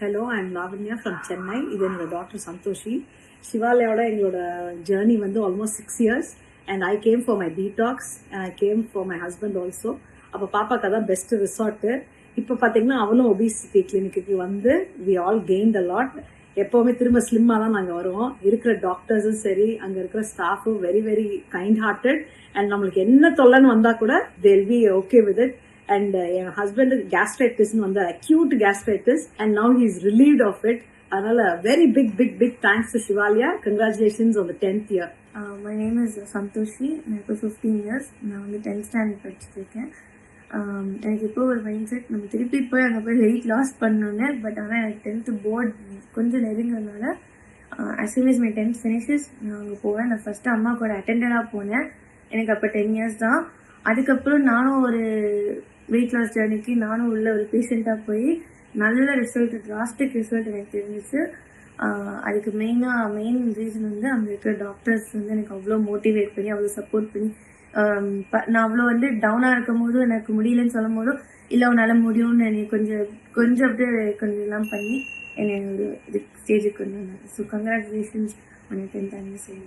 Hello, I'm Lavanya from Chennai. இது என்னோட doctor Santoshi. சிவாலயோட எங்களோட ஜேர்னி வந்து almost 6 years and I came for my detox and I came for my husband also. அப்போ பாப்பாக்கு அதான் best resort. இப்போ பார்த்தீங்கன்னா அவளும் ஒபிசிட்டி கிளினிக்கு வந்து we all gained a lot. எப்போவுமே திரும்ப ஸ்லிம்மாக தான் நாங்கள் வருவோம். இருக்கிற டாக்டர்ஸும் சரி, அங்கே இருக்கிற ஸ்டாஃபும் very very kind hearted and நம்மளுக்கு என்ன தொல்லைன்னு வந்தால் கூட they'll be okay with it. And என் ஹஸ்பண்டுக்கு கேஸ்ட்ரைட்டிஸ்னு வந்து acute gastritis and now he is relieved of it. அதனால very big thanks to Sivaliya. Congratulations on the 10th year. My name is Santhoshi. எனக்கு 15 years. நான் வந்து 10th standard படிச்சுருக்கேன். எனக்கு இப்போ ஒரு மைண்ட் செட், நம்ம திருப்பி போய் அங்கே போய் வெயிட் லாஸ் பண்ணணுன்னு. பட் ஆனால் எனக்கு 10th போர்டு கொஞ்சம் நெருங்கிறதுனால as soon as my 10th finishes நான் அங்கே போவேன். நான் ஃபஸ்ட்டு அம்மா கூட அட்டெண்டராக போனேன். எனக்கு அப்போ 10 years தான். அதுக்கப்புறம் நானும் ஒரு வெயிட் லாஸ் ஜேர்னிக்கு நானும் உள்ள ஒரு பேஷண்ட்டாக போய் நல்ல ரிசல்ட், டிராஸ்டிக் ரிசல்ட் எனக்கு தெரிஞ்சிச்சு. அதுக்கு மெயின் ரீசன் வந்து அங்கே இருக்கிற டாக்டர்ஸ் வந்து எனக்கு அவ்வளோ மோட்டிவேட் பண்ணி, அவ்வளோ சப்போர்ட் பண்ணி, நான் அவ்வளோ வந்து டவுனாக இருக்கும் போதும் எனக்கு முடியலன்னு சொல்லும் போதும் இல்லை உன்னால் முடியும்னு என்னை கொஞ்சம் அப்படியே கொஞ்சம் எல்லாம் பண்ணி என்னை ஒரு இது ஸ்டேஜுக்கு கொண்டு வந்தாங்க. So congratulations on your 10th anniversary.